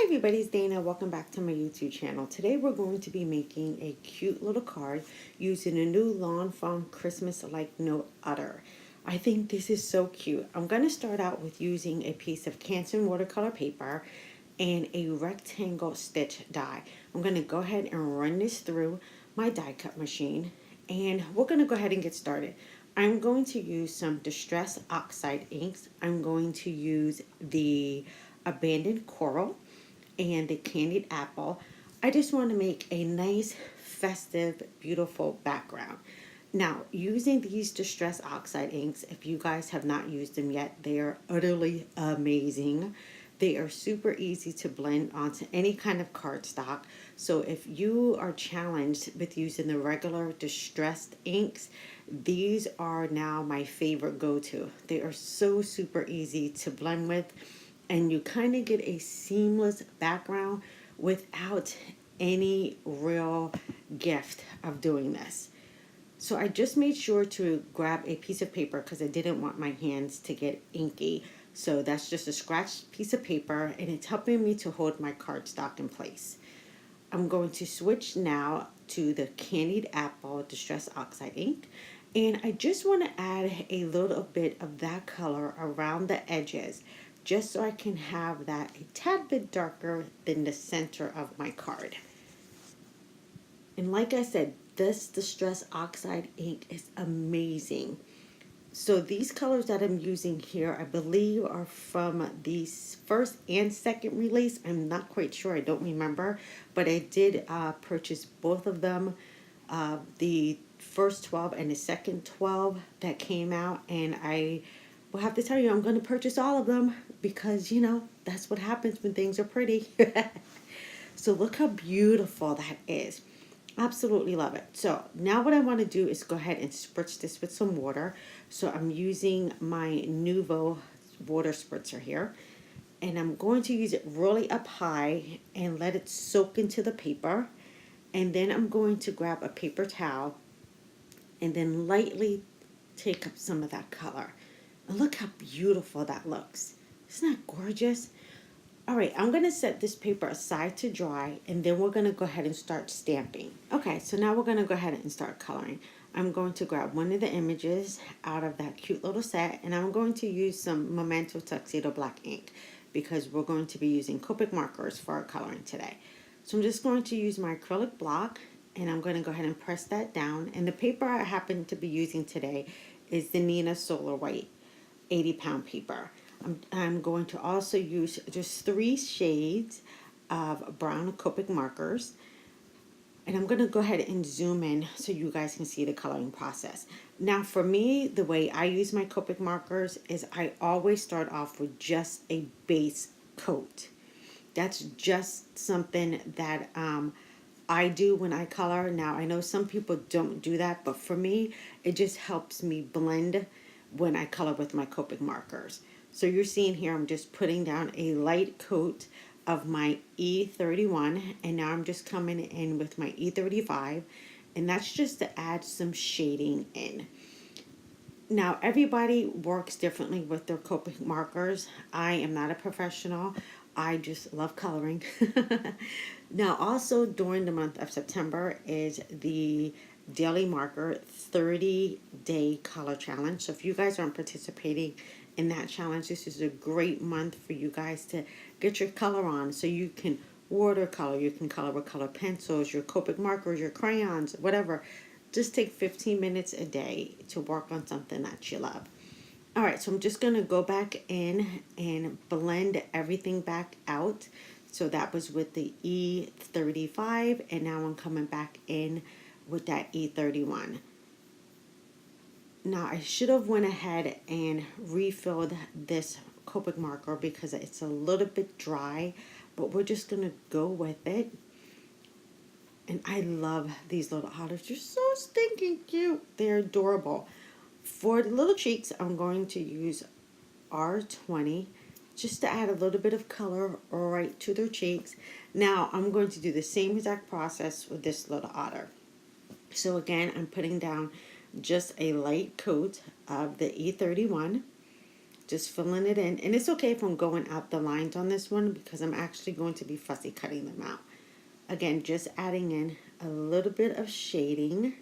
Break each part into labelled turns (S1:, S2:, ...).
S1: Hi everybody, it's Dana. Welcome back to my YouTube channel. Today we're going to be making a cute little card using a new Lawn Fawn Christmas-like note Otter. I think this is so cute. I'm going to start out with using a piece of Canson watercolor paper and a rectangle stitch die. I'm going to go ahead and run this through my die cut machine and we're going to go ahead and get started. I'm going to use some Distress Oxide inks. I'm going to use the Abandoned Coral and the Candied Apple. I just want to make a nice, festive, beautiful background. Now, using these Distress Oxide inks, if you guys have not used them yet, they are utterly amazing. They are super easy to blend onto any kind of cardstock. So if you are challenged with using the regular distressed inks, these are now my favorite go-to. They are so super easy to blend with, and you kind of get a seamless background without any real gift of doing this. So I just made sure to grab a piece of paper because I didn't want my hands to get inky. So that's just a scratched piece of paper, and it's helping me to hold my cardstock in place. I'm going to switch now to the Candied Apple Distress Oxide ink, and I just want to add a little bit of that color around the edges just so I can have that a tad bit darker than the center of my card. And like I said, this Distress Oxide ink is amazing. So these colors that I'm using here, I believe, are from the first and second release. I'm not quite sure. I don't remember. But I did purchase both of them. The first 12 and the second 12 that came out. And I will have to tell you, I'm going to purchase all of them because, you know, that's what happens when things are pretty. So look how beautiful that is. Absolutely love it. So now what I want to do is go ahead and spritz this with some water. So I'm using my Nuvo water spritzer here, and I'm going to use it really up high and let it soak into the paper. And then I'm going to grab a paper towel and then lightly take up some of that color. And look how beautiful that looks. Isn't that gorgeous? All right, I'm going to set this paper aside to dry, and then we're going to go ahead and start stamping. Okay, so now we're going to go ahead and start coloring. I'm going to grab one of the images out of that cute little set, and I'm going to use some Memento Tuxedo Black ink because we're going to be using Copic markers for our coloring today. So I'm just going to use my acrylic block, and I'm going to go ahead and press that down. And the paper I happen to be using today is the Nina Solar White 80-pound paper. I'm going to also use just 3 shades of brown Copic markers. And I'm going to go ahead and zoom in so you guys can see the coloring process. Now for me, the way I use my Copic markers is I always start off with just a base coat. That's just something that I do when I color. Now I know some people don't do that, but for me, it just helps me blend when I color with my Copic markers. So you're seeing here, I'm just putting down a light coat of my E31, and now I'm just coming in with my E35, and that's just to add some shading in. Now everybody works differently with their Copic markers. I am not a professional. I just love coloring. Now also during the month of September is the Daily Marker 30-day color challenge. So if you guys aren't participating in that challenge, this is a great month for you guys to get your color on. So you can watercolor, you can color with color pencils, your Copic markers, your crayons, whatever. Just take 15 minutes a day to work on something that you love. All right, so I'm just going to go back in and blend everything back out. So that was with the E35, and now I'm coming back in with that E31. Now I should have went ahead and refilled this Copic marker because it's a little bit dry, but we're just going to go with it. And I love these little otters. They're so stinking cute. They're adorable. For the little cheeks, I'm going to use R20 just to add a little bit of color right to their cheeks. Now I'm going to do the same exact process with this little otter. So again, I'm putting down just a light coat of the E31 just filling it in. And it's okay if I'm going out the lines on this one because I'm actually going to be fussy cutting them out. Again, just adding in a little bit of shading.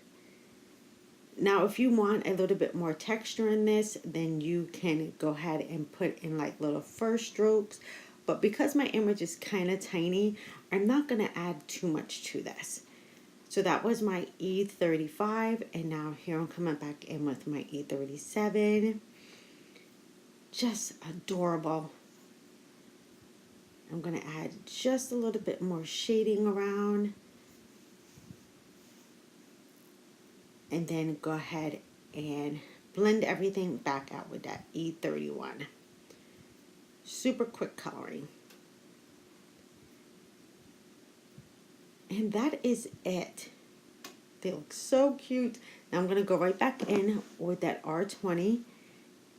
S1: Now, if you want a little bit more texture in this, then you can go ahead and put in like little first strokes. But because my image is kind of tiny, I'm not going to add too much to this. So that was my E35, and now here I'm coming back in with my E37. Just adorable. I'm going to add just a little bit more shading around. And then go ahead and blend everything back out with that E31. Super quick coloring. And that is it. They look so cute. Now I'm going to go right back in with that R20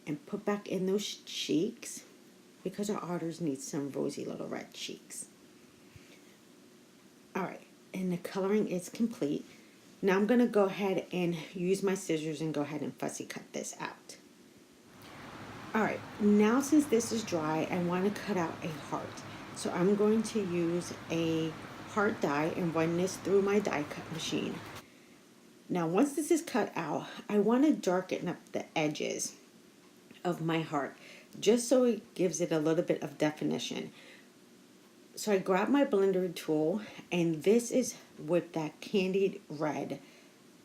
S1: and put back in those cheeks because our otters need some rosy little red cheeks. Alright, and the coloring is complete. Now I'm going to go ahead and use my scissors and go ahead and fussy cut this out. Alright, now since this is dry, I want to cut out a heart. So I'm going to use a heart die and run this through my die cut machine. Now once this is cut out, I want to darken up the edges of my heart just so it gives it a little bit of definition. So I grab my blender tool, and this is with that Candied red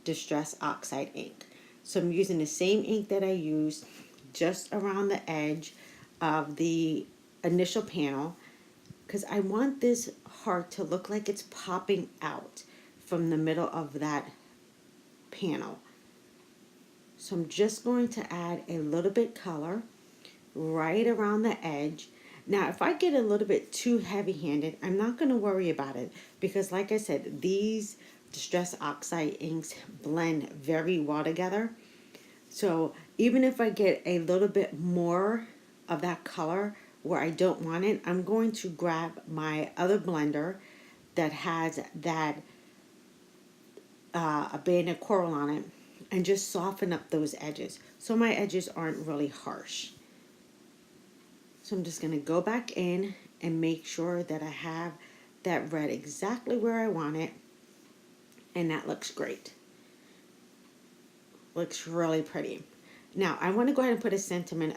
S1: Distress Oxide ink. So I'm using the same ink that I used just around the edge of the initial panel because I want this heart to look like it's popping out from the middle of that panel. So I'm just going to add a little bit color right around the edge. Now, if I get a little bit too heavy-handed, I'm not going to worry about it because, like I said, these Distress Oxide inks blend very well together. So even if I get a little bit more of that color where I don't want it, I'm going to grab my other blender that has that abandoned coral on it and just soften up those edges so my edges aren't really harsh. So I'm just going to go back in and make sure that I have that red exactly where I want it, and that looks great. Looks really pretty. Now I want to go ahead and put a sentiment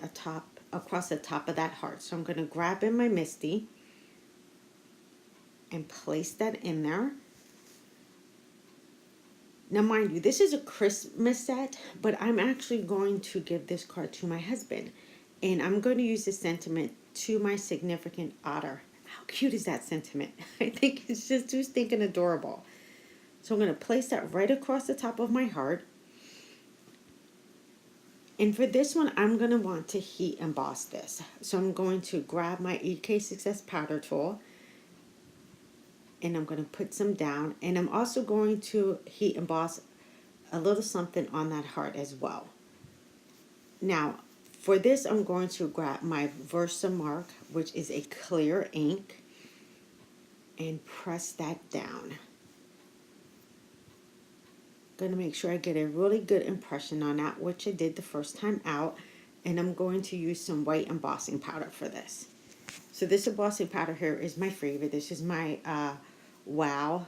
S1: across the top of that heart. So I'm going to grab in my Misty and place that in there. Now mind you, this is a Christmas set, but I'm actually going to give this card to my husband. And I'm going to use this sentiment to my significant Otter. How cute is that sentiment? I think it's just too stinking adorable. So I'm going to place that right across the top of my heart. And for this one, I'm going to want to heat emboss this. So I'm going to grab my EK Success powder tool. And I'm going to put some down. And I'm also going to heat emboss a little something on that heart as well. Now, for this, I'm going to grab my Versamark, which is a clear ink, and press that down. Going to make sure I get a really good impression on that, which I did the first time out. And I'm going to use some white embossing powder for this. So this embossing powder here is my favorite. This is my Wow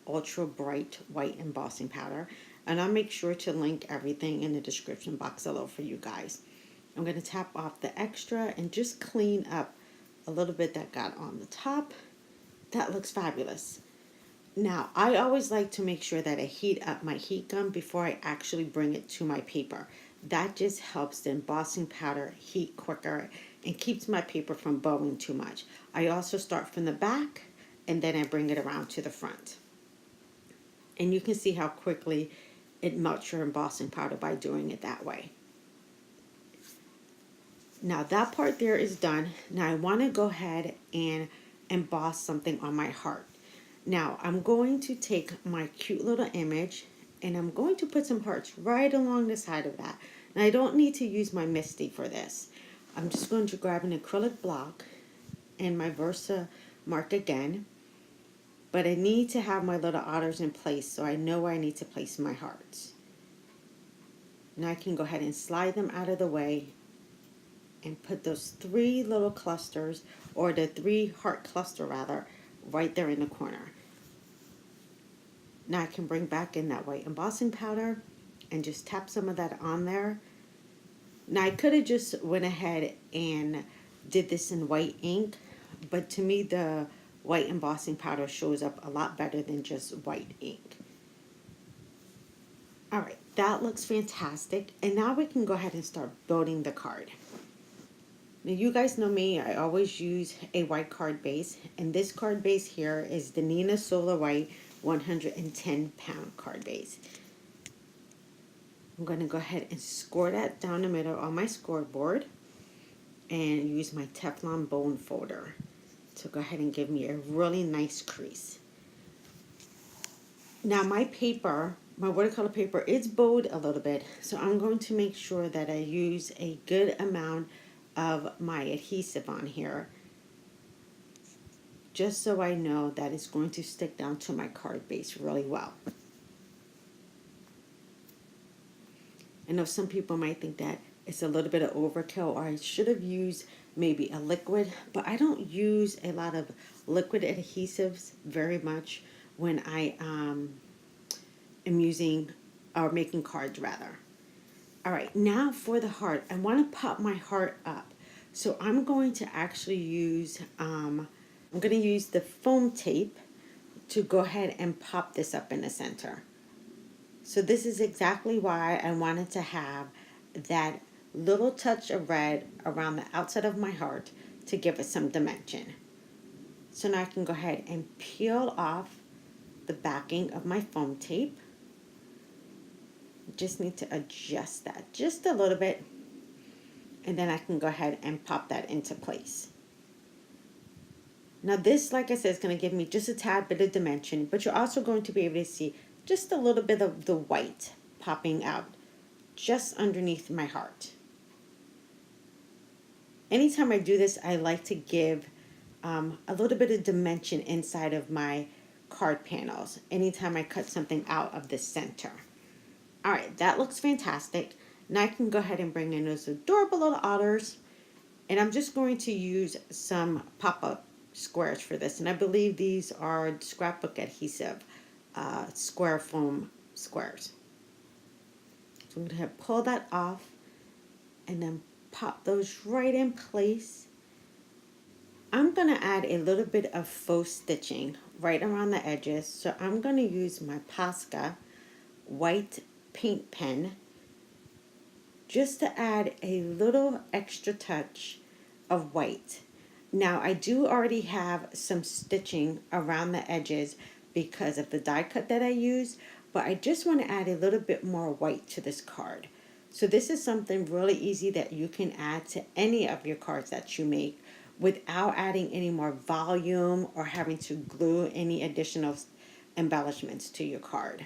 S1: Ultra Bright White Embossing Powder. And I'll make sure to link everything in the description box below for you guys. I'm going to tap off the extra and just clean up a little bit that got on the top. That looks fabulous. Now, I always like to make sure that I heat up my heat gun before I actually bring it to my paper. That just helps the embossing powder heat quicker and keeps my paper from bowing too much. I also start from the back and then I bring it around to the front. And you can see how quickly it melts your embossing powder by doing it that way. Now that part there is done. Now I want to go ahead and emboss something on my heart. Now I'm going to take my cute little image and I'm going to put some hearts right along the side of that. And I don't need to use my Misty for this. I'm just going to grab an acrylic block and my Versamark again. But I need to have my little otters in place so I know where I need to place my hearts. Now I can go ahead and slide them out of the way and put those 3 little clusters, or the 3 heart cluster rather, right there in the corner. Now I can bring back in that white embossing powder and just tap some of that on there. Now I could have just went ahead and did this in white ink, but to me the white embossing powder shows up a lot better than just white ink. Alright, that looks fantastic, and now we can go ahead and start building the card. Now you guys know me, I always use a white card base, and this card base here is the Nina Solar White 110-pound card base. I'm going to go ahead and score that down the middle on my scoreboard and use my Teflon bone folder to go ahead and give me a really nice crease. Now my paper, my watercolor paper, is bowed a little bit, so I'm going to make sure that I use a good amount of my adhesive on here, just so I know that it's going to stick down to my card base really well. I know some people might think that it's a little bit of overkill, or I should have used maybe a liquid, but I don't use a lot of liquid adhesives very much when I am using or making cards rather. All right, now for the heart, I want to pop my heart up. So I'm going to actually use, I'm going to use the foam tape to go ahead and pop this up in the center. So this is exactly why I wanted to have that little touch of red around the outside of my heart to give it some dimension. So now I can go ahead and peel off the backing of my foam tape. Just need to adjust that just a little bit, and then I can go ahead and pop that into place. Now this, like I said, is going to give me just a tad bit of dimension, but you're also going to be able to see just a little bit of the white popping out just underneath my heart. Anytime I do this, I like to give a little bit of dimension inside of my card panels anytime I cut something out of the center. All right, that looks fantastic. Now I can go ahead and bring in those adorable little otters, and I'm just going to use some pop-up squares for this, and I believe these are Scrapbook adhesive square foam squares. So I'm going to pull that off and then pop those right in place. I'm going to add a little bit of faux stitching right around the edges, so I'm going to use my Posca white paint pen just to add a little extra touch of white. Now I do already have some stitching around the edges because of the die cut that I used, but I just want to add a little bit more white to this card. So this is something really easy that you can add to any of your cards that you make without adding any more volume or having to glue any additional embellishments to your card.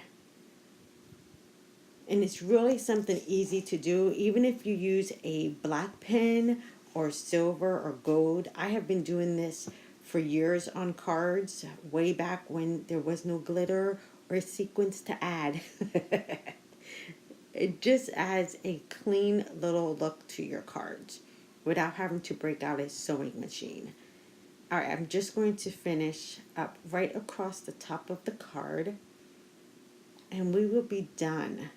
S1: And it's really something easy to do, even if you use a black pen or silver or gold. I have been doing this for years on cards, way back when there was no glitter or sequins to add. It just adds a clean little look to your cards without having to break out a sewing machine. All right, I'm just going to finish up right across the top of the card, and we will be done.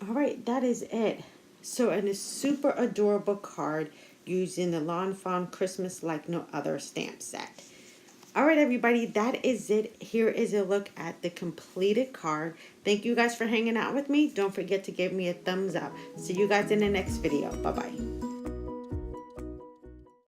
S1: All right, that is it. So in a super adorable card using the Lawn Fawn Christmas Like No Other stamp set. All right, everybody, that is it. Here is a look at the completed card. Thank you guys for hanging out with me. Don't forget to give me a thumbs up. See you guys in the next video. Bye-bye.